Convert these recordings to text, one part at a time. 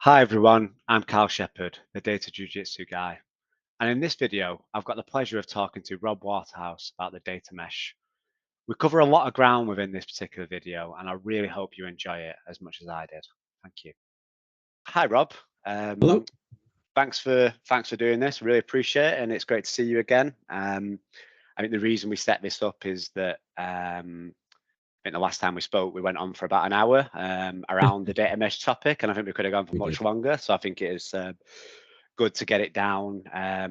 Hi everyone, I'm Carl Shepherd, the Data Jiu-Jitsu guy. And in this video, I've got the pleasure of talking to Rob Waterhouse about the data mesh. We cover a lot of ground within this particular video, and I really hope you enjoy it as much as I did. Thank you. Hi Rob. Hello. Thanks for doing this. Really appreciate it, and it's great to see you again. I think the reason we set this up is that I think the last time we spoke, we went on for about an hour around the data mesh topic, and I think we could have gone for much longer. So I think it is good to get it down,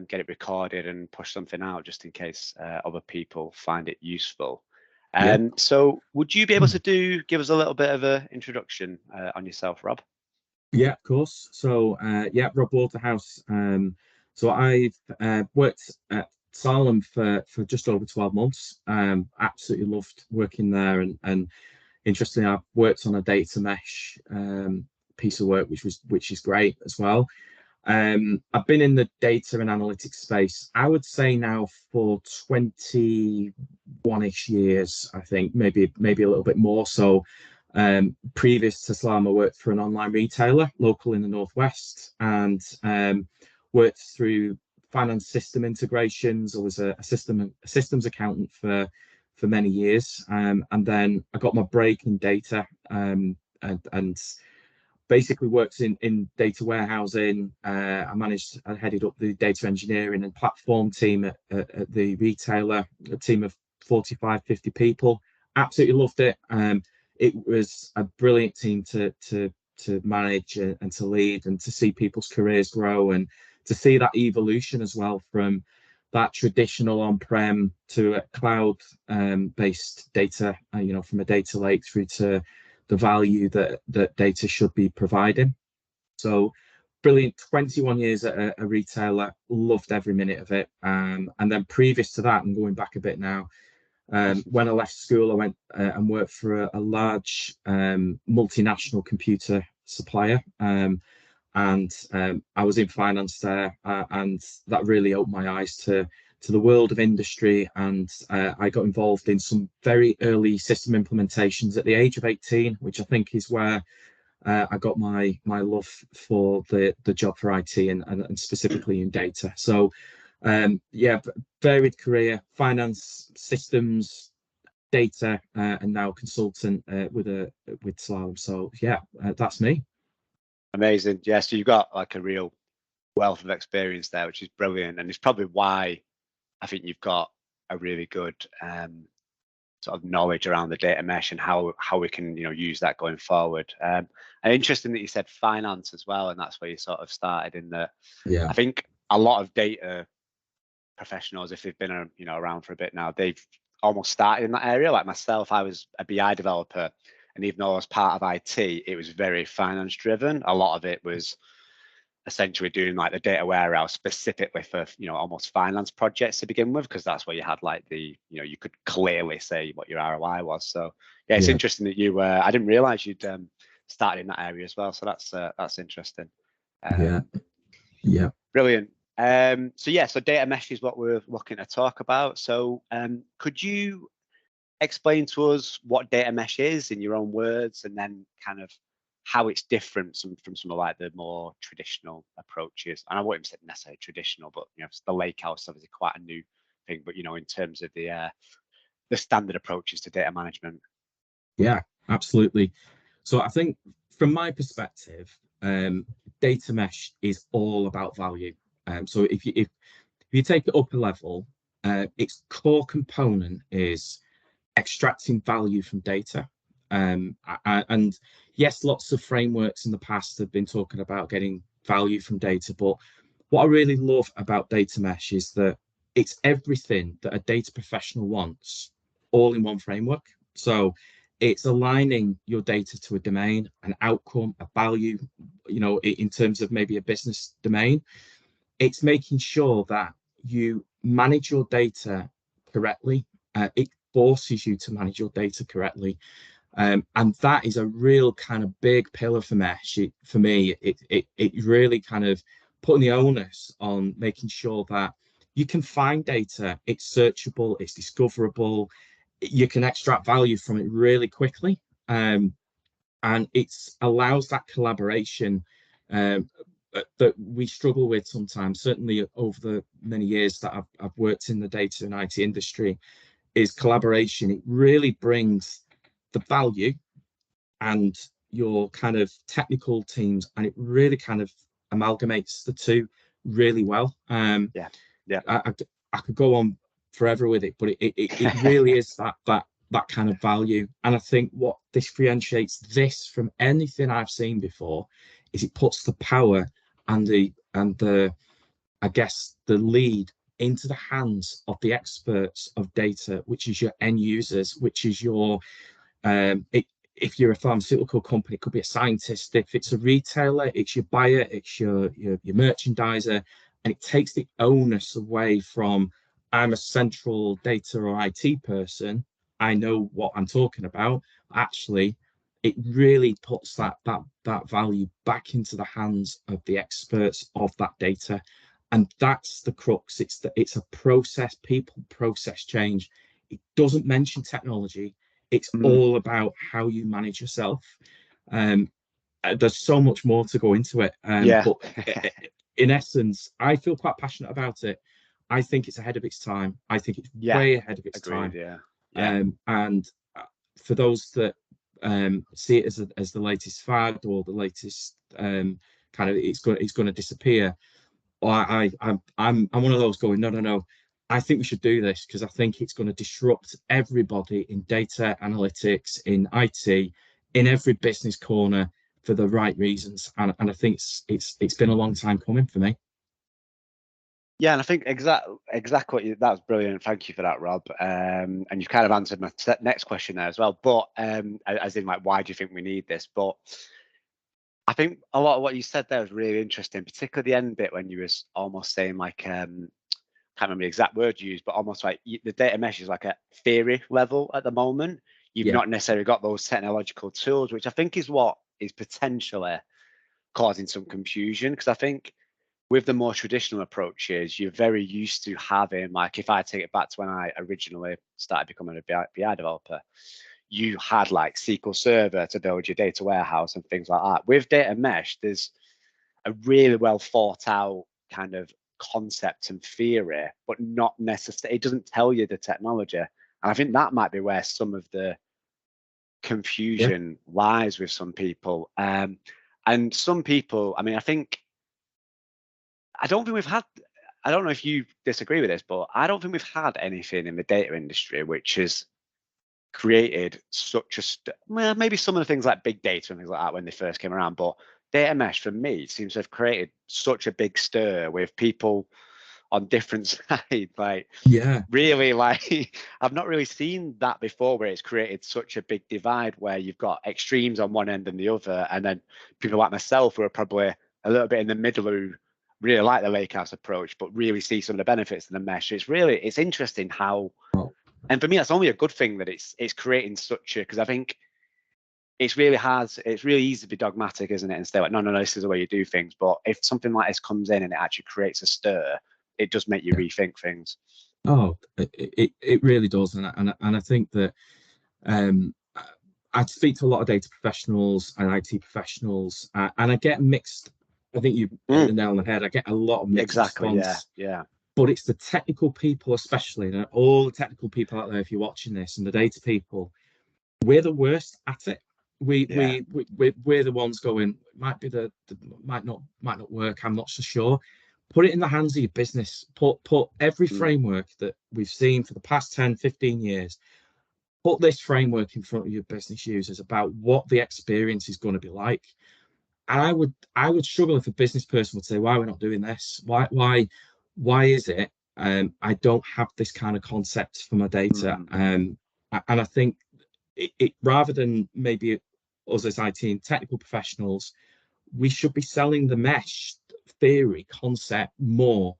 get it recorded, and push something out just in case other people find it useful. So would you be able to give us a little bit of an introduction on yourself, Rob? Yeah, of course. So, yeah, Rob Waterhouse. So I've worked at Salem for just over 12 months. Absolutely loved working there, and interestingly, I've worked on a data mesh piece of work, which is great as well. I've been in the data and analytics space, I would say now for 21-ish years, I think, maybe a little bit more. So previous to Slam, I worked for an online retailer local in the Northwest, and worked through finance system integrations. I was a systems accountant for many years, and then I got my break in data, and basically worked in data warehousing. I headed up the data engineering and platform team at the retailer, a team of 45, 50 people. Absolutely loved it. It was a brilliant team to manage and to lead, and to see people's careers grow, and to see that evolution as well, from that traditional on-prem to a cloud based data, from a data lake through to the value that data should be providing. So brilliant. 21 years at a retailer, loved every minute of it. And then previous to that, and going back a bit now, when I left school, I went and worked for a large multinational computer supplier. And I was in finance there, and that really opened my eyes to the world of industry, and I got involved in some very early system implementations at the age of 18, which I think is where I got my love for the job for IT, and specifically in data. So yeah, varied career, finance, systems, data, and now consultant with Slalom. So yeah, that's me. Amazing. Yeah, so you've got like a real wealth of experience there, which is brilliant, and it's probably why I think you've got a really good sort of knowledge around the data mesh and how we can use that going forward. And interesting that you said finance as well, and that's where you sort of started in the. Yeah. I think a lot of data professionals, if they've been around for a bit now, they've almost started in that area. Like myself, I was a BI developer, and even though I was part of IT, it was very finance driven. A lot of it was essentially doing like the data warehouse specifically for almost finance projects to begin with, because that's where you had like the you could clearly say what your ROI was. So yeah, it's interesting that you I didn't realize you'd started in that area as well, so that's interesting. Yeah Brilliant. So yeah, so data mesh is what we're looking to talk about. So could you explain to us what data mesh is in your own words, and then kind of how it's different from some of like the more traditional approaches? And I wouldn't say necessarily traditional, but the lake house stuff is quite a new thing, but in terms of the standard approaches to data management. Yeah, absolutely. So I think from my perspective, data mesh is all about value. So if you take it up a level, its core component is extracting value from data. And yes, lots of frameworks in the past have been talking about getting value from data, but what I really love about data mesh is that it's everything that a data professional wants, all in one framework. So it's aligning your data to a domain, an outcome, a value, in terms of maybe a business domain. It's making sure that you manage your data correctly. It forces you to manage your data correctly. And that is a real kind of big pillar for mesh. For me, it really kind of putting the onus on making sure that you can find data, it's searchable, it's discoverable, you can extract value from it really quickly. And it allows that collaboration that we struggle with sometimes, certainly over the many years that I've worked in the data and IT industry, is collaboration. It really brings the value and your kind of technical teams, and it really kind of amalgamates the two really well. Yeah, yeah. I could go on forever with it, but it really is that kind of value. And I think what differentiates this from anything I've seen before is it puts the power and the I guess the lead into the hands of the experts of data, which is your end users, which is your if you're a pharmaceutical company, it could be a scientist. If it's a retailer, it's your buyer, it's your merchandiser, and it takes the onus away from I'm a central data or IT person. I know what I'm talking about. Actually, it really puts that value back into the hands of the experts of that data, and that's the crux. It's a process, people process change. It doesn't mention technology. It's all about how you manage yourself. There's so much more to go into it. But in essence, I feel quite passionate about it. I think it's ahead of its time. I think it's way ahead of its agreed, time. Yeah. And for those that see it as the latest fad or the latest kind of it's going to disappear, I'm one of those going, no. I think we should do this because I think it's going to disrupt everybody in data analytics, in IT, in every business corner for the right reasons. And I think it's been a long time coming for me. Yeah, and I think exactly that was brilliant. Thank you for that, Rob. And you've kind of answered my next question there as well. But as in, like, why do you think we need this? But I think a lot of what you said there was really interesting, particularly the end bit when you was almost saying like can't remember the exact word you used, but almost like the data mesh is like a theory level at the moment. You've not necessarily got those technological tools, which I think is what is potentially causing some confusion. Because I think with the more traditional approaches, you're very used to having, like, if I take it back to when I originally started becoming a BI developer, you had like SQL Server to build your data warehouse and things like that. With data mesh, there's a really well thought out kind of concept and theory, but not necessarily, it doesn't tell you the technology. And I think that might be where some of the confusion lies with some people. And some people, I mean, I don't think we've had, I don't know if you disagree with this, but I don't think we've had anything in the data industry which has created such a, well, maybe some of the things like big data and things like that when they first came around, but data mesh for me seems to have created such a big stir with people on different sides. Like, really, like, I've not really seen that before, where it's created such a big divide where you've got extremes on one end and the other, and then people like myself who are probably a little bit in the middle who really like the lakehouse approach but really see some of the benefits of the mesh. It's interesting how, and for me that's only a good thing that it's creating such a, because I think it's really easy to be dogmatic, isn't it, and say like, no, this is the way you do things. But if something like this comes in and it actually creates a stir, it does make you rethink things. Oh, it really does. And I think that I speak to a lot of data professionals and IT professionals, and I get mixed. I think you hit the nail on the head. I get a lot of mixed response. Yeah. But it's the technical people, especially, and all the technical people out there, if you're watching this, and the data people, we're the worst at it. We're the ones going, might not work, I'm not so sure. Put it in the hands of your business. Put every framework that we've seen for the past 10, 15 years, put this framework in front of your business users about what the experience is going to be like. And I would struggle if a business person would say, why are we not doing this? Why is it I don't have this kind of concept for my data? And I think it rather than maybe us as IT and technical professionals, we should be selling the mesh theory concept more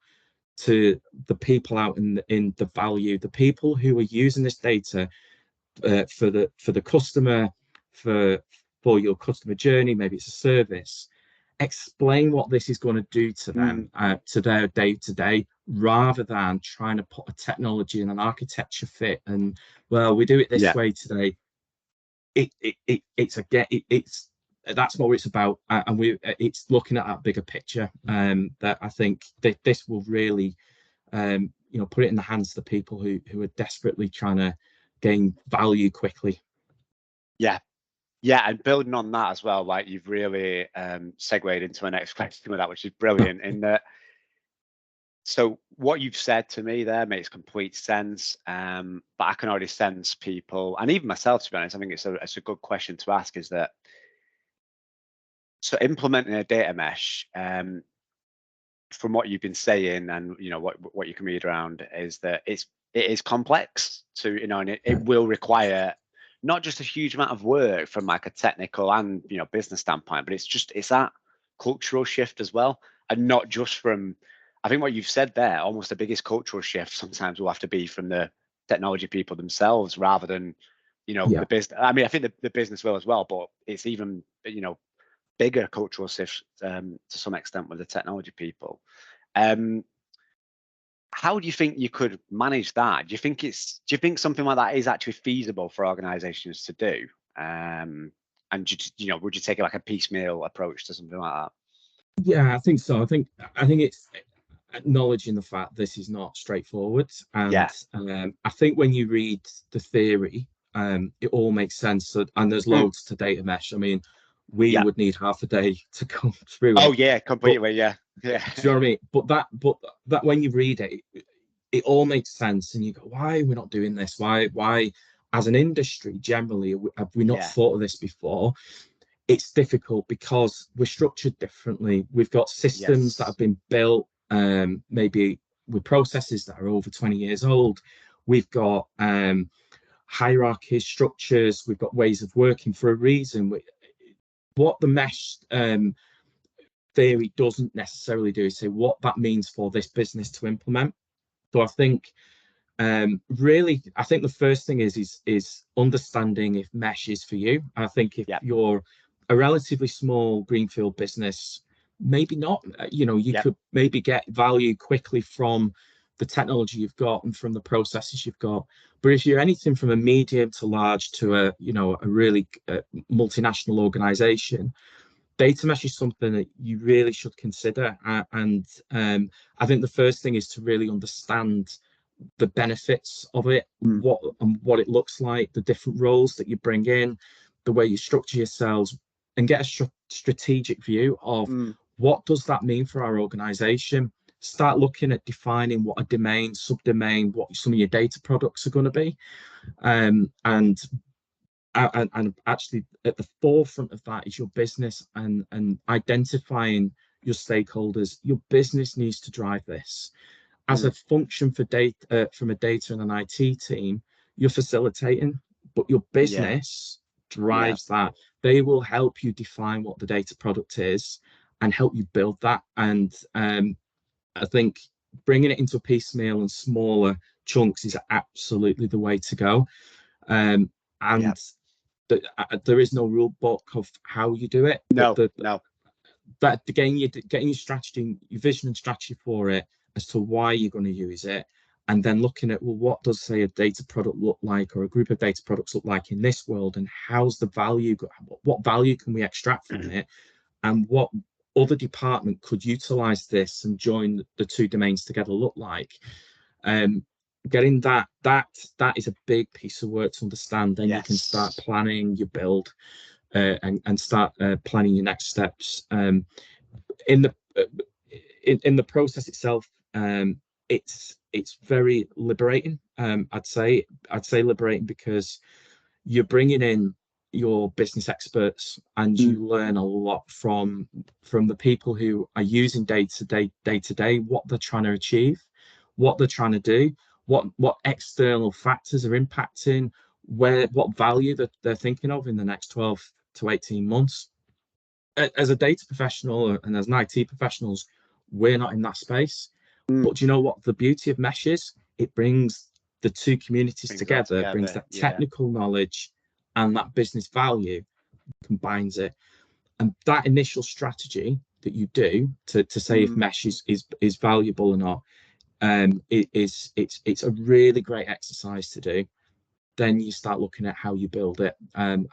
to the people out in the value, the people who are using this data for the customer, for your customer journey. Maybe it's a service. Explain what this is going to do to them, to their day-to-day, rather than trying to put a technology and an architecture fit and, well, we do it this way today. It's that's what it's about, and it's looking at that bigger picture. That I think this will really, put it in the hands of the people who are desperately trying to gain value quickly. Yeah. Yeah, and building on that as well, like you've really segued into my next question with that, which is brilliant. In that, so what you've said to me there makes complete sense. But I can already sense people, and even myself, to be honest, I think it's a good question to ask. Is that so implementing a data mesh? From what you've been saying, and what you can read around, is that it is complex to and it will require not just a huge amount of work from like a technical and business standpoint, but it's that cultural shift as well, and not just from. I think what you've said there, almost the biggest cultural shift sometimes will have to be from the technology people themselves rather than the business. I mean, I think the business will as well, but it's even bigger cultural shift to some extent with the technology people. How do you think you could manage that? Do you think something like that is actually feasible for organizations to do? And would you take like a piecemeal approach to something like that? Yeah, I think so. I think it's acknowledging the fact this is not straightforward, and I think when you read the theory, it all makes sense. And there's loads to data mesh. I mean, we would need half a day to go through Oh it. yeah, completely. Yeah. Do you know what I mean? But that when you read it, it all makes sense, and you go, why are we not doing this? Why, as an industry generally, have we not thought of this before? It's difficult because we're structured differently. We've got systems that have been built, maybe with processes that are over 20 years old. We've got hierarchies, structures. We've got ways of working for a reason. What the mesh theory doesn't necessarily do is say what that means for this business to implement. So I think really, I think the first thing is understanding if mesh is for you. I think if you're a relatively small greenfield business, maybe not. You could maybe get value quickly from the technology you've got and from the processes you've got. But if you're anything from a medium to large to a really multinational organization, data mesh is something that you really should consider. And I think the first thing is to really understand the benefits of it, what it looks like, the different roles that you bring in, the way you structure yourselves, and get a strategic view of what does that mean for our organization. Start looking at defining what a domain, subdomain, what some of your data products are going to be, and actually at the forefront of that is your business, and identifying your stakeholders. Your business needs to drive this. As a function for data, from a data and an IT team, you're facilitating, but your business drives that. They will help you define what the data product is and help you build that. And I think bringing it into a piecemeal and smaller chunks is absolutely the way to go. And there is no rule book of how you do it. No. But again, you're getting your strategy, your vision and strategy for it as to why you're going to use it, and then looking at, well, what does, say, a data product look like, or a group of data products look like in this world, and how's the value, what value can we extract from it, and what other department could utilize this and join the two domains together look like. Getting that is a big piece of work to understand. Then you can start planning your build, and start planning your next steps. In the process itself, it's very liberating. I'd say liberating because you're bringing in your business experts, and you learn a lot from the people who are using data to day, what they're trying to achieve, what they're trying to do, what external factors are impacting, what value that they're thinking of in the next 12 to 18 months. As a data professional and as an IT professionals, we're not in that space. But do you know what the beauty of mesh is? It brings the two communities together, brings that technical knowledge and that business value, combines it. And that initial strategy that you do to say if mesh is valuable or not, it's a really great exercise to do. then you start looking at how you build it. And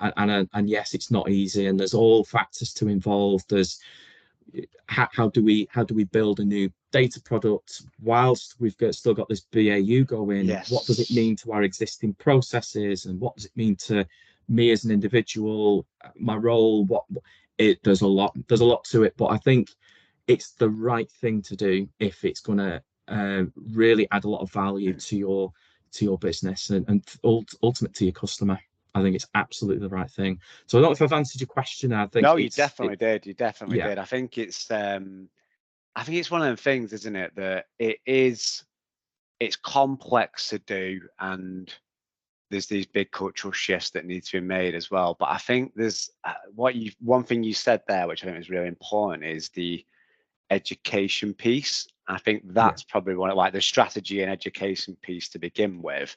yes, it's not easy, and there's all factors to involve. There's how do we build a new data product whilst still got this BAU going? What does it Yes. mean to our existing processes, and what does it mean to me as an individual, my role? There's a lot to it, but I think it's the right thing to do if it's going to really add a lot of value to your business and ultimate to your customer. I think it's absolutely the right thing. So I don't know if I've answered your question. I think No, you definitely did. You definitely yeah, did. I think it's one of them things, isn't it, that it's complex to do, and there's these big cultural shifts that need to be made as well. But I think there's one thing you said there, which I think is really important, is the education piece. I think yeah, that's probably one of like the strategy and education piece to begin with,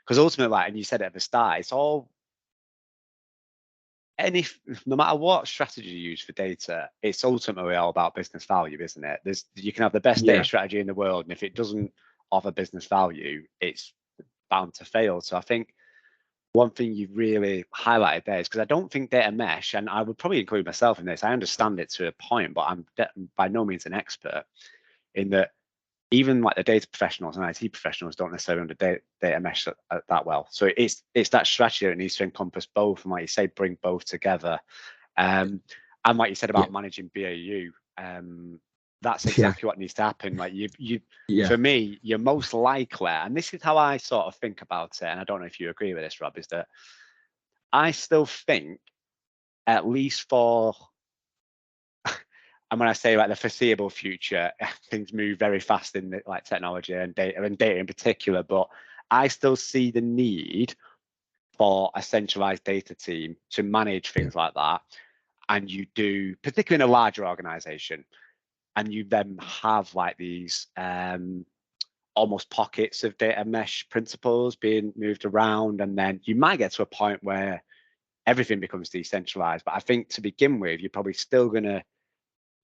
because ultimately, like, and you said it at the start, it's all any no matter what strategy you use for data, it's ultimately all about business value, isn't it? You can have the best data yeah, strategy in the world, and if it doesn't offer business value, it's bound to fail. So I think one thing you've really highlighted there is, because I don't think data mesh, and I would probably include myself in this, I understand it to a point, but I'm by no means an expert in that. Even like the data professionals and IT professionals don't necessarily understand data mesh that well. So it's that strategy that needs to encompass both, and like you say, bring both together. And like you said yeah, about managing BAU, that's yeah, exactly what needs to happen. Like yeah, for me, you're most likely, and this is how I sort of think about it, and I don't know if you agree with this, Rob, is that I still think, at least for, and when I say like the foreseeable future, things move very fast in like technology and data in particular. But I still see the need for a centralized data team to manage yeah, things like that. And you do, particularly in a larger organization, and you then have like these almost pockets of data mesh principles being moved around. And then you might get to a point where everything becomes decentralized. But I think to begin with, you're probably still going to,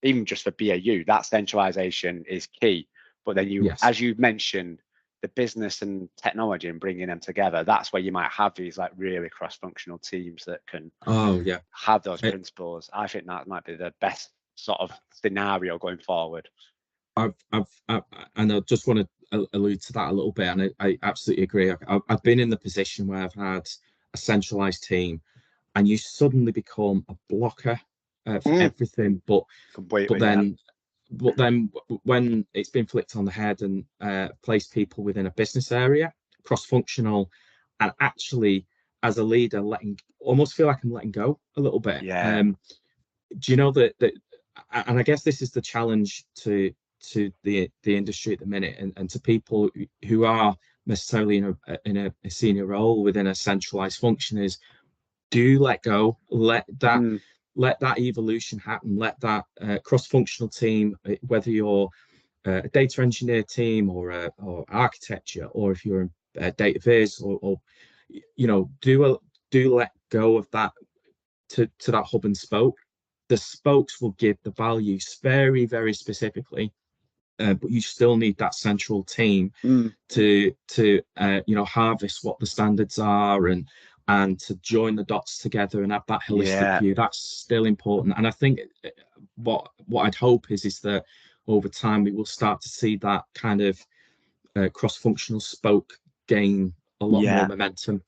even just for BAU, that centralization is key. But then yes. as you mentioned, the business and technology and bringing them together, that's where you might have these like really cross-functional teams that can Oh yeah. have those I, principles. I think that might be the best sort of scenario going forward. and I just want to allude to that a little bit, and I absolutely agree. I've been in the position where I've had a centralized team, and you suddenly become a blocker for everything. But Completely, yeah. then when it's been flipped on the head and placed people within a business area, cross-functional, and actually as a leader, almost feel like I'm letting go a little bit. Yeah. Do you know that? And I guess this is the challenge to the industry at the minute, and to people who are necessarily in a senior role within a centralized function, is do let go, let that evolution happen, let that cross-functional team, whether you're a data engineer team or architecture, or if you're a data viz, or do let go of that to that hub and spoke. The spokes will give the values very, very specifically, but you still need that central team Mm. to harvest what the standards are, and to join the dots together and have that holistic Yeah. view. That's still important. And I think what I'd hope is that over time we will start to see that kind of cross-functional spoke gain a lot more Yeah. momentum.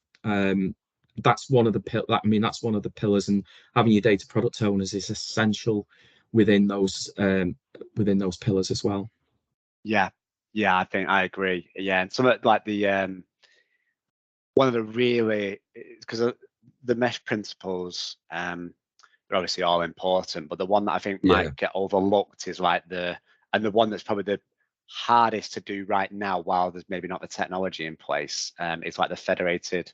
That's one of that's one of the pillars, and having your data product owners is essential within those pillars as well. Yeah. Yeah. I think I agree. Yeah. And some of like one of the really, because the mesh principles, they're obviously all important, but the one that I think Yeah, might get overlooked is like and the one that's probably the hardest to do right now, while there's maybe not the technology in place, it's like the federated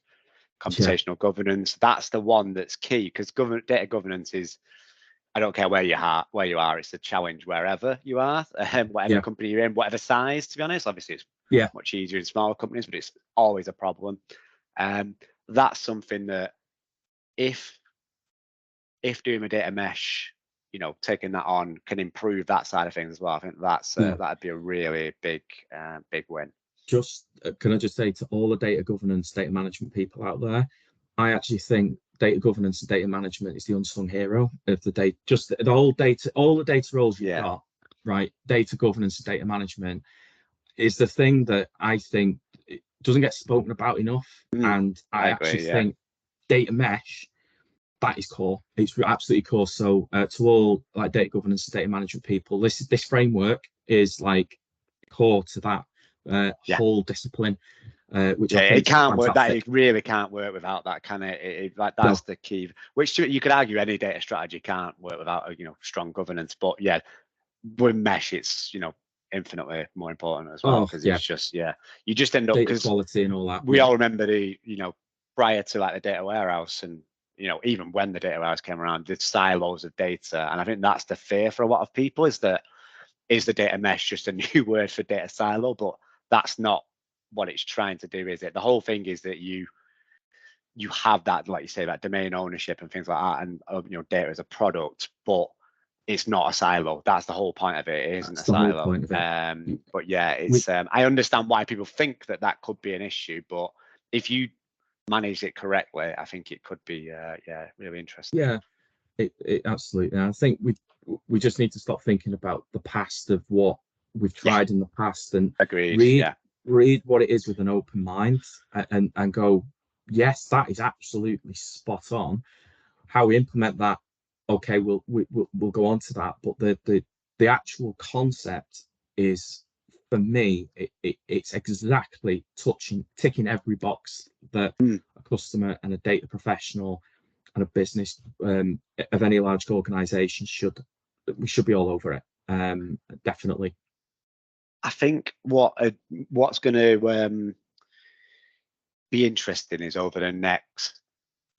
yeah, computational governance. That's the one that's key, because data governance is, I don't care where you are, it's a challenge wherever you are, whatever yeah, company you're in, whatever size, to be honest. Obviously, it's yeah, much easier in smaller companies, but it's always a problem. Um, that's something that if doing a data mesh, taking that on can improve that side of things as well. I think yeah. that'd be a really big win. can I just say to all the data governance, data management people out there, I actually think data governance and data management is the unsung hero of the data. Just the whole data, all the data roles you've got, right? Data governance and data management is the thing that I think it doesn't get spoken about enough. And I actually think data mesh, that is core. It's absolutely core. So to all like data governance and data management people, this framework is like core to that whole discipline. Which I think it can't work. That it really can't work without that, can it? Like that's the key. Which you could argue any data strategy can't work without strong governance. But yeah, with mesh, it's infinitely more important as well, because it's just you just end up data quality and all that. We all remember the prior to like the data warehouse and even when the data warehouse came around, the silos of data, and I think that's the fear for a lot of people is the data mesh just a new word for data silo, but that's not what it's trying to do, is it? The whole thing is that you have that, like you say, that domain ownership and things like that, and data as a product, but it's not a silo. That's the whole point of it. It isn't a silo. Point of it. But yeah, it's I understand why people think that could be an issue, but if you manage it correctly, I think it could be really interesting. Yeah, it absolutely. And I think we just need to stop thinking about the past of what we've tried in the past and read what it is with an open mind and go, yes, that is absolutely spot on. How we implement that, okay, we'll go on to that. But the actual concept is, for me, it's exactly ticking every box that a customer and a data professional and a business of any large organization we should be all over it. Definitely. I think what's going to be interesting is over the next,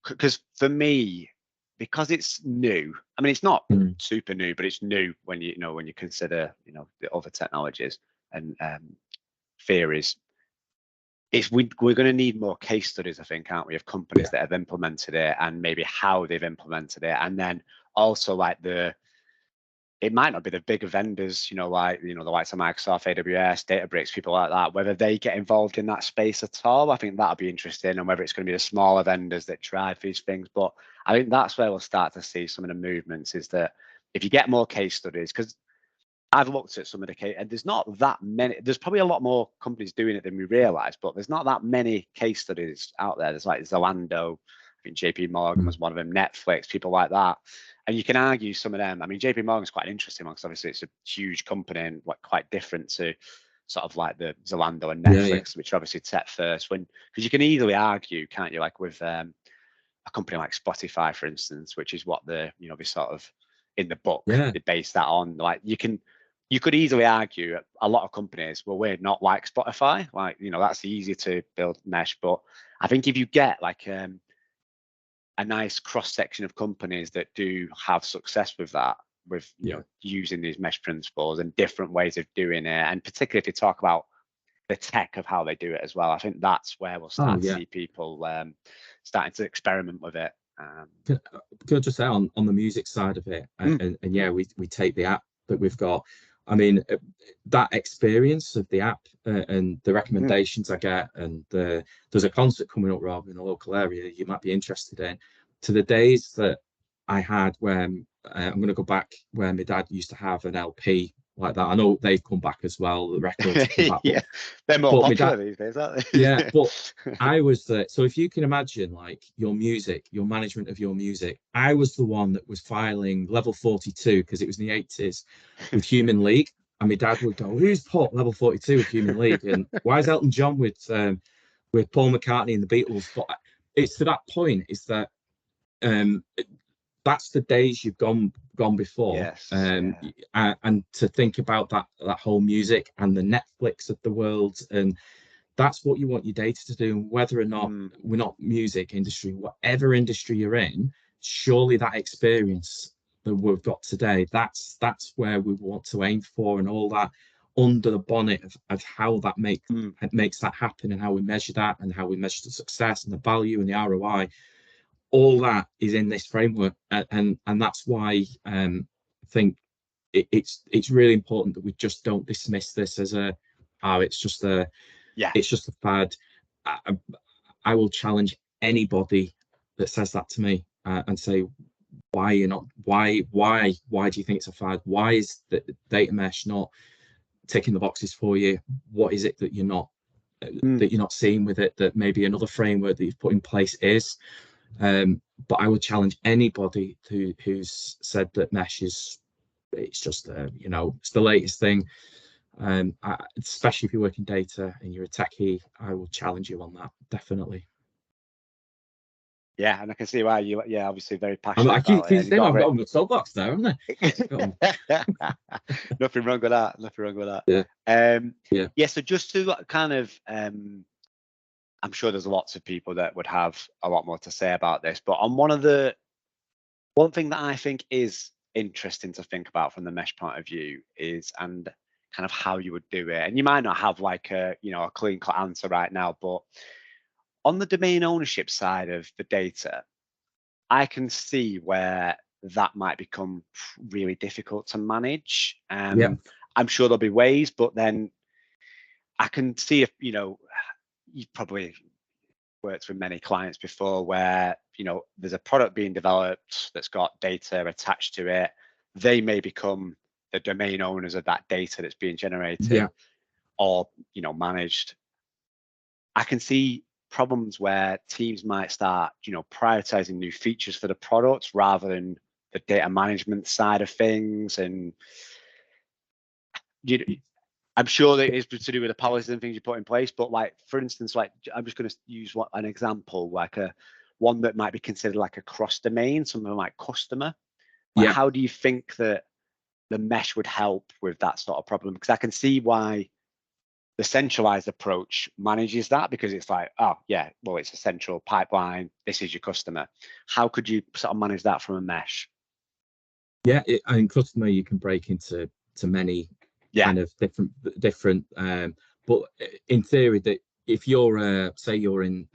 because for me, because it's new. I mean, it's not super new, but it's new when you consider the other technologies and theories. We're going to need more case studies, I think, aren't we, of companies that have implemented it and maybe how they've implemented it, and then also like it might not be the bigger vendors, like the likes of Microsoft, AWS, Databricks, people like that, whether they get involved in that space at all. I think that'll be interesting, and whether it's going to be the smaller vendors that drive these things. But I think that's where we'll start to see some of the movements, is that if you get more case studies, because I've looked at some of the case, and there's not that many. There's probably a lot more companies doing it than we realize, but there's not that many case studies out there. There's like Zalando, I think JP Morgan was one of them, Netflix, people like that. And you can argue some of them. I mean, JP Morgan's quite an interesting one because obviously it's a huge company and quite different to sort of like the Zalando and Netflix, which are obviously tech first. Because you can easily argue, can't you, like with a company like Spotify, for instance, which is what they sort of in the book they base that on. Like you could easily argue a lot of companies, well, we're not like Spotify. Like that's easy to build mesh, but I think if you get like a nice cross section of companies that do have success with that, with using these mesh principles and different ways of doing it, and particularly if you talk about the tech of how they do it as well, I think that's where we'll start to see people starting to experiment with it. Can I just say on the music side of it, and we take the app that we've got. I mean, that experience of the app and the recommendations I get, and there's a concert coming up, Rob, in the local area you might be interested in. To the days that I had when I'm going to go back where my dad used to have an LP like that. I know they've come back as well. The records come back, they're more popular these days, aren't they? Yeah, but I was so if you can imagine like your music, your management of your music, I was the one that was filing level 42 because it was in the 80s with Human League, and my dad would go, "Who's put level 42 with Human League? And why is Elton John with Paul McCartney and the Beatles?" But it's to that point, is that that's the days you've gone before. And to think about that whole music and the Netflix of the world, and that's what you want your data to do. And whether or not we're not music industry, whatever industry you're in, surely that experience that we've got today, that's where we want to aim for, and all that under the bonnet of how that makes that happen, and how we measure that, and how we measure the success and the value and the ROI. All that is in this framework, and that's why I think it's really important that we just don't dismiss this as it's just a Yeah. It's just a fad. I will challenge anybody that says that to me, and say, why you're not, why do you think it's a fad? Why is the data mesh not ticking the boxes for you? What is it that you're not seeing with it that maybe another framework that you've put in place is? But I would challenge anybody who's said that mesh is, it's just it's the latest thing. Especially if you work in data and you're a techie, I will challenge you on that, definitely. Yeah, and I can see why you, obviously very I passionate keep about it. And saying I've got a soapbox there, haven't I? Nothing wrong with that. Nothing wrong with that. Yeah. Yeah. So just to kind of, I'm sure there's lots of people that would have a lot more to say about this, but on one thing that I think is interesting to think about from the mesh point of view is, and kind of how you would do it. And you might not have like a clean cut answer right now, but on the domain ownership side of the data, I can see where that might become really difficult to manage. Yeah. I'm sure there'll be ways, but then I can see if, you've probably worked with many clients before where, there's a product being developed that's got data attached to it. They may become the domain owners of that data that's being generated or, managed. I can see problems where teams might start, prioritizing new features for the product rather than the data management side of things. And I'm sure that it's to do with the policies and things you put in place. But like, for instance, like I'm just going to use an example, like one that might be considered like a cross domain, something like customer. Like, how do you think that the mesh would help with that sort of problem? Because I can see why the centralized approach manages that, because it's like, oh yeah, well, it's a central pipeline. This is your customer. How could you sort of manage that from a mesh? Yeah, and customer you can break into many kind of different. But in theory, that if you're say you're in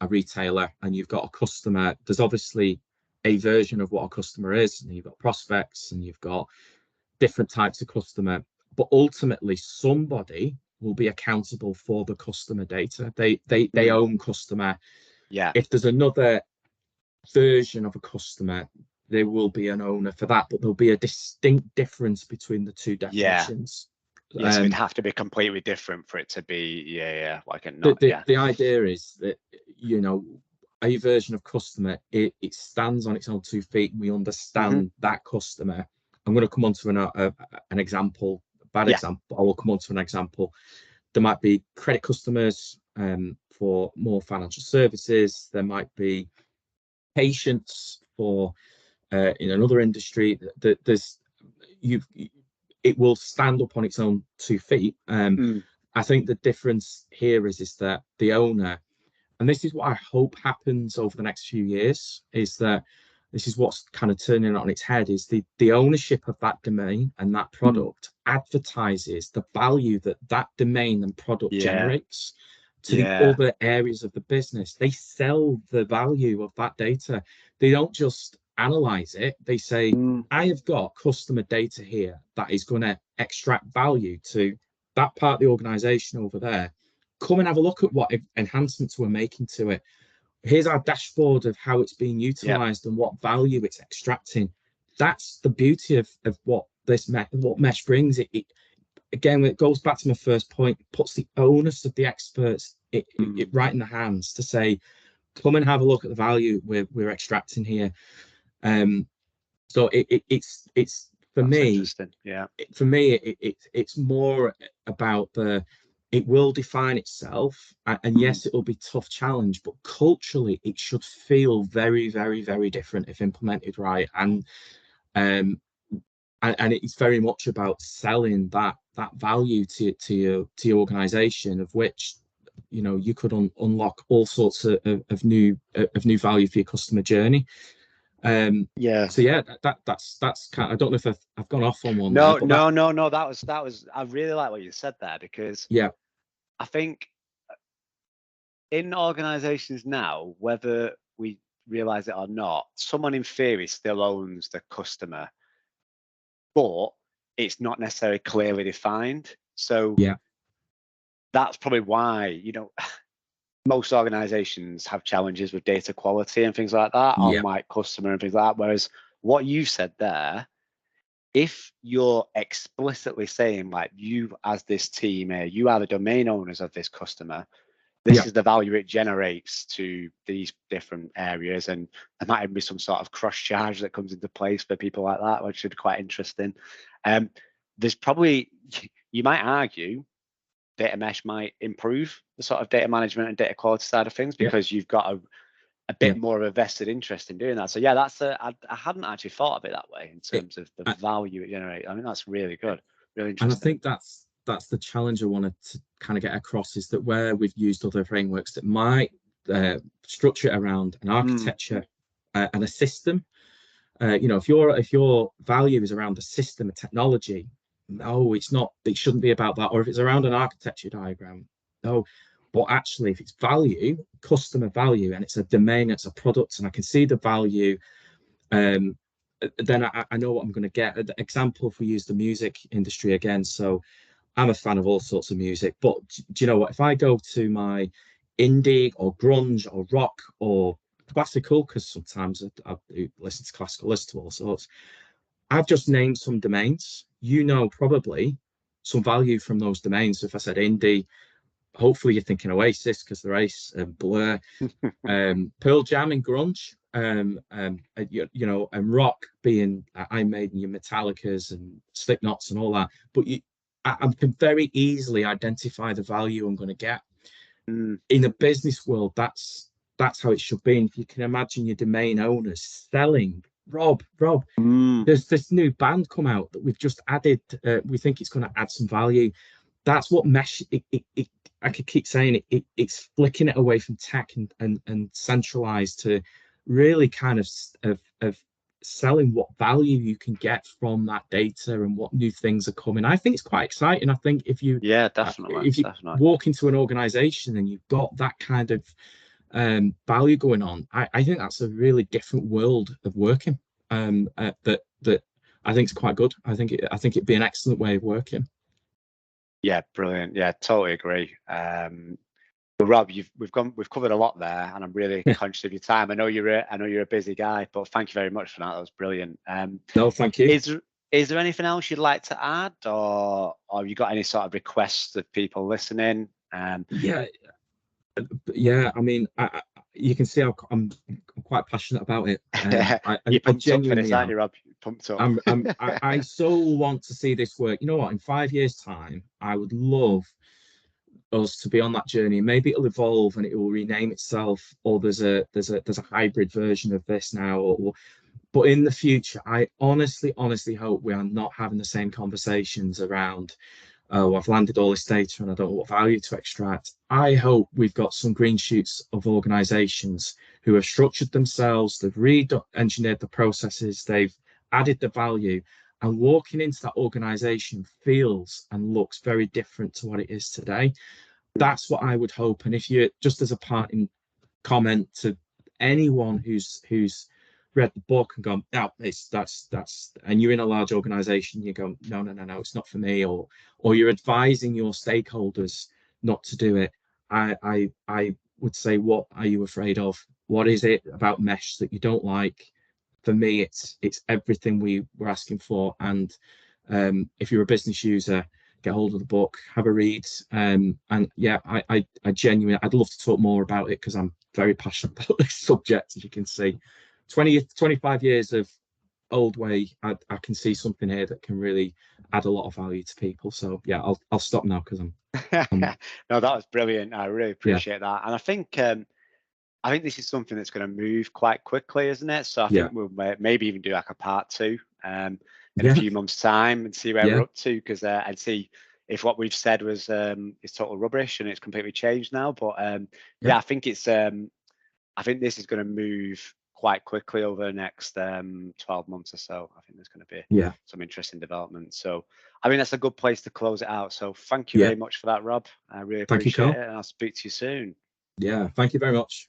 a retailer and you've got a customer, there's obviously a version of what a customer is, and you've got prospects and you've got different types of customer. But ultimately, somebody will be accountable for the customer data. They own customer. Yeah. If there's another version of a customer, there will be an owner for that, but there'll be a distinct difference between the two definitions. Yes, it'd have to be completely different for it to be, like a not. The idea is that, a version of customer, it stands on its own 2 feet, and we understand that customer. I'm going to come on to an example, example. I will come on to an example. There might be credit customers for more financial services. There might be patients for in another industry. It will stand up on its own 2 feet. I think the difference here is that the owner, and this is what I hope happens over the next few years, is that this is what's kind of turning it on its head, is the ownership of that domain and that product advertises the value that that domain and product generates to the other areas of the business. They sell the value of that data. They don't just analyze it. They say, I have got customer data here that is going to extract value to that part of the organization over there. Come and have a look at what enhancements we're making to it. Here's our dashboard of how it's being utilized and what value it's extracting. That's the beauty of what what mesh brings. It again, it goes back to my first point, puts the onus of the experts it right in the hands to say, come and have a look at the value we're extracting here. So it's for me, it's more about it will define itself, and yes, it will be a tough challenge, but culturally it should feel very, very, very different if implemented right. And it's very much about selling that value to your organization, of which you could unlock all sorts of new value for your customer journey. So that's kind of, I don't know if I've gone off on one. No. That was I really like what you said there, because I think in organizations now, whether we realize it or not, someone in theory still owns the customer, but it's not necessarily clearly defined. So that's probably why, you know, most organizations have challenges with data quality and things like that on Yeah, like customer and things like that. Whereas what you said there, if you're explicitly saying like you as this team, you are the domain owners of this customer, this yeah, is the value it generates to these different areas, and there might even be some sort of cross charge that comes into place for people like that, which should be quite interesting. There's probably, you might argue, data mesh might improve the sort of data management and data quality side of things yeah, because you've got a yeah. bit more of a vested interest in doing that. So yeah, I hadn't actually thought of it that way in It, terms of the I, value it generates. I mean, that's really good, really and I interesting. think that's the challenge I wanted to kind of get across, is that where we've used other frameworks that might structure it around an architecture and a system. You know, if your value is around the system of technology, no, it's not. It shouldn't be about that. Or if it's around an architecture diagram, no. But actually, if it's value, customer value, and it's a domain, it's a product, and I can see the value, um, then I know what I'm going to get. An example, if we use the music industry again, so I'm a fan of all sorts of music, but do you know what? If I go to my indie or grunge or rock or classical, because sometimes I do listen to classical, listen to all sorts, I've just named some domains. You know, probably some value from those domains. So if I said indie, hopefully you're thinking Oasis because they're Ace and Blur, Pearl Jam and grunge, you know, and rock being Iron Maiden, your Metallicas and Slipknots and all that. But I can very easily identify the value I'm going to get. Mm. In a business world, that's how it should be. And if you can imagine your domain owners selling, Rob, Mm. there's this new band come out that we've just added. We think it's going to add some value. That's what mesh. I could keep saying it's flicking it away from tech and centralized to really kind of selling what value you can get from that data and what new things are coming. I think it's quite exciting. I think Yeah, definitely, if you definitely. walk into an organization and you've got that kind of value going on, I think that's a really different world of working. That I think is quite good. I think it'd be an excellent way of working. Yeah, brilliant. Yeah, totally agree. But Rob, we've covered a lot there, and I'm really Yeah. conscious of your time. I know you're a busy guy, but thank you very much for that. That was brilliant. No, thank you. Is there anything else you'd like to add, or have you got any sort of requests of people listening? Yeah, yeah. I mean, you can see I'm quite passionate about it. You're I pumped up for this, genuinely aren't am. you, Rob? You're pumped up. I so want to see this work. You know what? In 5 years' time, I would love us to be on that journey. Maybe it'll evolve and it will rename itself, or there's a hybrid version of this now. But in the future, I honestly hope we are not having the same conversations around, oh, I've landed all this data and I don't know what value to extract. I hope we've got some green shoots of organizations who have structured themselves, they've re-engineered the processes, they've added the value, and walking into that organization feels and looks very different to what it is today. That's what I would hope. And if you, just as a parting comment to anyone who's read the book and gone, no, that's, and you're in a large organization, you go, no, it's not for me, or you're advising your stakeholders not to do it. I would say, what are you afraid of? What is it about mesh that you don't like? For me, it's everything we were asking for. And if you're a business user, get hold of the book, have a read. And yeah, I genuinely, I'd love to talk more about it because I'm very passionate about this subject, as you can see. 25 years of old way, I can see something here that can really add a lot of value to people. So yeah, I'll stop now because I'm No, that was brilliant. I really yeah, appreciate that, and I think this is something that's going to move quite quickly, isn't it? So I yeah, think we'll maybe even do like a part two in a yeah, few months' time and see where we're yeah, up to, because and see if what we've said was is total rubbish and it's completely changed now. But yeah, yeah, I think this is going to move quite quickly over the next 12 months or so. I think there's going to be yeah, some interesting developments. So I mean, that's a good place to close it out. So thank you yeah. very much for that, Rob. I really Thank you, appreciate Carl. it, and I'll speak to you soon. Yeah, thank you very much.